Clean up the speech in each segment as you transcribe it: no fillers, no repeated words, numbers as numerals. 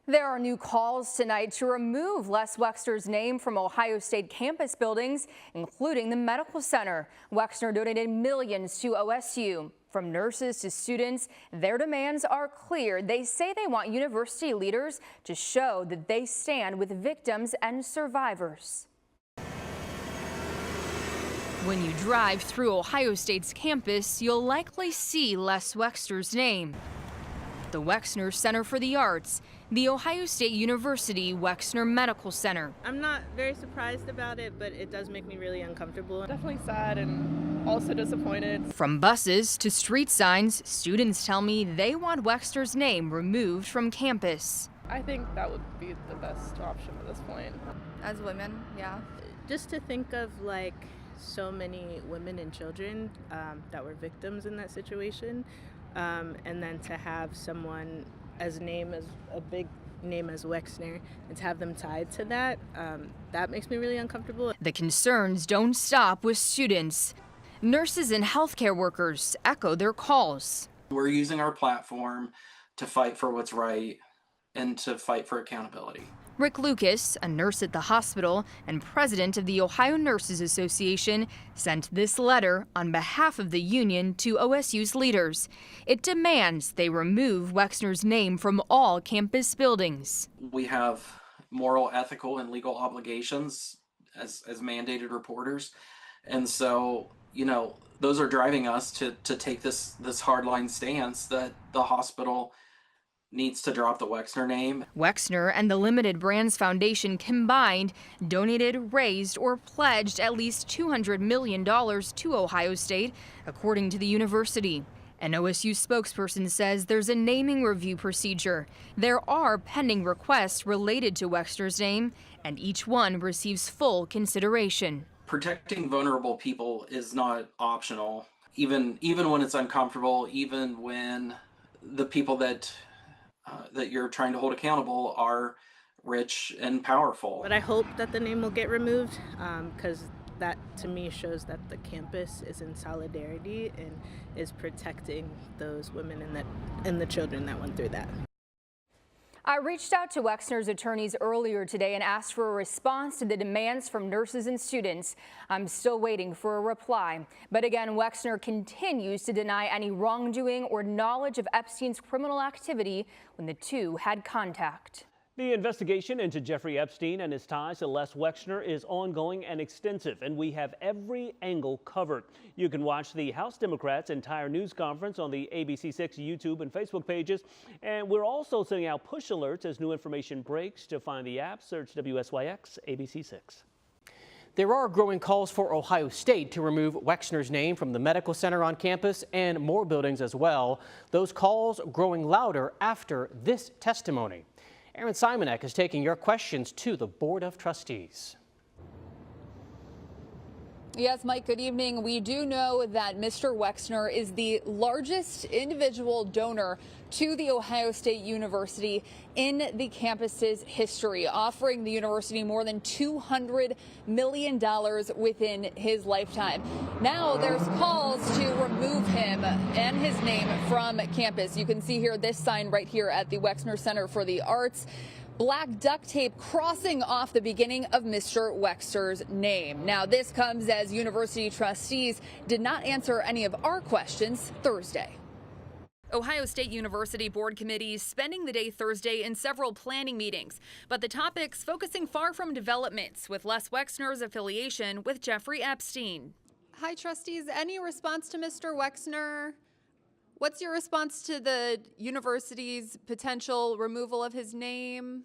There are new calls tonight to remove Les Wexner's name from Ohio State campus buildings, including the medical center. Wexner donated millions to OSU. From nurses to students, their demands are clear. They say they want university leaders to show that they stand with victims and survivors. When you drive through Ohio State's campus, you'll likely see Les Wexner's name. The Wexner Center for the Arts, the Ohio State University Wexner Medical Center. I'm not very surprised about it, but it does make me really uncomfortable. Definitely sad and also disappointed. From buses to street signs, students tell me they want Wexner's name removed from campus. I think that would be the best option at this point. As women, yeah. Just to think of like so many women and children that were victims in that situation. And then to have someone as a big name as Wexner and to have them tied to that, that makes me really uncomfortable. The concerns don't stop with students. Nurses and healthcare workers echo their calls. We're using our platform to fight for what's right and to fight for accountability. Rick Lucas, a nurse at the hospital and president of the Ohio Nurses Association, sent this letter on behalf of the union to OSU's leaders. It demands they remove Wexner's name from all campus buildings. We have moral, ethical, and legal obligations as mandated reporters. And so, those are driving us to take this hardline stance that the hospital needs to drop the Wexner name. Wexner and the Limited Brands Foundation combined donated, raised, or pledged at least $200 million to Ohio State, according to the university. An OSU spokesperson says there's a naming review procedure. There are pending requests related to Wexner's name, and each one receives full consideration. Protecting vulnerable people is not optional, even when it's uncomfortable, even when the people that you're trying to hold accountable are rich and powerful. But I hope that the name will get removed because that to me shows that the campus is in solidarity and is protecting those women and the children that went through that. I reached out to Wexner's attorneys earlier today and asked for a response to the demands from nurses and students. I'm still waiting for a reply. But again, Wexner continues to deny any wrongdoing or knowledge of Epstein's criminal activity when the two had contact. The investigation into Jeffrey Epstein and his ties to Les Wexner is ongoing and extensive, and we have every angle covered. You can watch the House Democrats' entire news conference on the ABC6 YouTube and Facebook pages, and we're also sending out push alerts as new information breaks. To find the app, search WSYX ABC6. There are growing calls for Ohio State to remove Wexner's name from the medical center on campus and more buildings as well. Those calls growing louder after this testimony. Aaron Simonek is taking your questions to the Board of Trustees. Yes, Mike, good evening. We do know that Mr. Wexner is the largest individual donor to the Ohio State University in the campus's history, offering the university more than $200 million within his lifetime. Now there's calls to remove him and his name from campus. You can see here this sign right here at the Wexner Center for the Arts. Black duct tape crossing off the beginning of Mr. Wexner's name. Now, this comes as university trustees did not answer any of our questions Thursday. Ohio State University board committees spending the day Thursday in several planning meetings, but the topics focusing far from developments with Les Wexner's affiliation with Jeffrey Epstein. Hi, trustees. Any response to Mr. Wexner? What's your response to the university's potential removal of his name?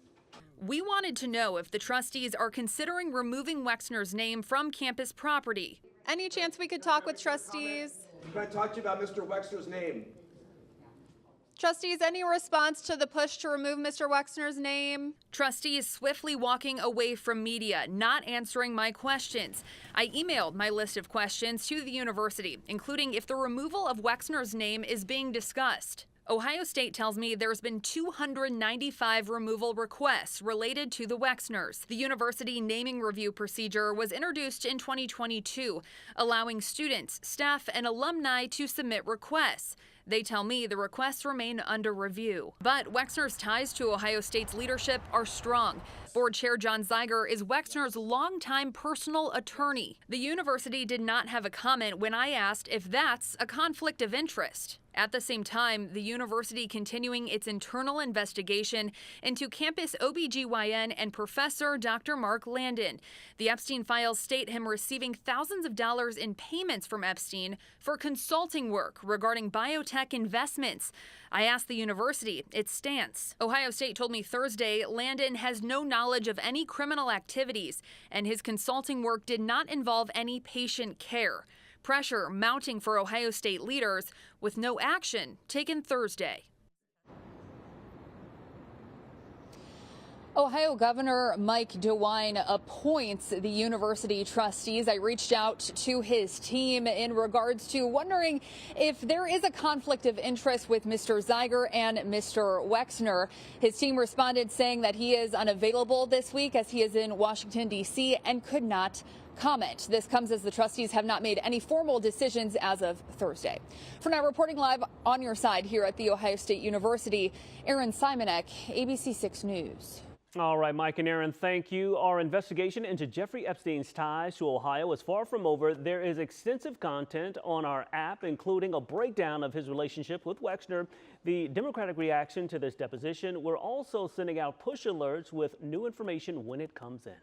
We wanted to know if the trustees are considering removing Wexner's name from campus property. Any chance we could talk with trustees? Can I talk to you about Mr. Wexner's name? Trustees, any response to the push to remove Mr. Wexner's name? Trustees swiftly walking away from media, not answering my questions. I emailed my list of questions to the university, including if the removal of Wexner's name is being discussed. Ohio State tells me there's been 295 removal requests related to the Wexners. The university naming review procedure was introduced in 2022, allowing students, staff, and alumni to submit requests. They tell me the requests remain under review. But Wexner's ties to Ohio State's leadership are strong. Board Chair John Zeiger is Wexner's longtime personal attorney. The university did not have a comment when I asked if that's a conflict of interest. At the same time, the university continuing its internal investigation into campus OBGYN and professor Dr. Mark Landon. The Epstein files state him receiving thousands of dollars in payments from Epstein for consulting work regarding biotech investments. I asked the university its stance. Ohio State told me Thursday Landon has no knowledge of any criminal activities, and his consulting work did not involve any patient care. Pressure mounting for Ohio State leaders with no action taken Thursday. Ohio Governor Mike DeWine appoints the university trustees. I reached out to his team in regards to wondering if there is a conflict of interest with Mr. Zeiger and Mr. Wexner. His team responded saying that he is unavailable this week as he is in Washington, D.C. and could not comment. This comes as the trustees have not made any formal decisions as of Thursday. For now, reporting live on your side here at The Ohio State University, Aaron Simonek, ABC 6 News. All right, Mike and Aaron, thank you. Our investigation into Jeffrey Epstein's ties to Ohio is far from over. There is extensive content on our app, including a breakdown of his relationship with Wexner, the Democratic reaction to this deposition. We're also sending out push alerts with new information when it comes in.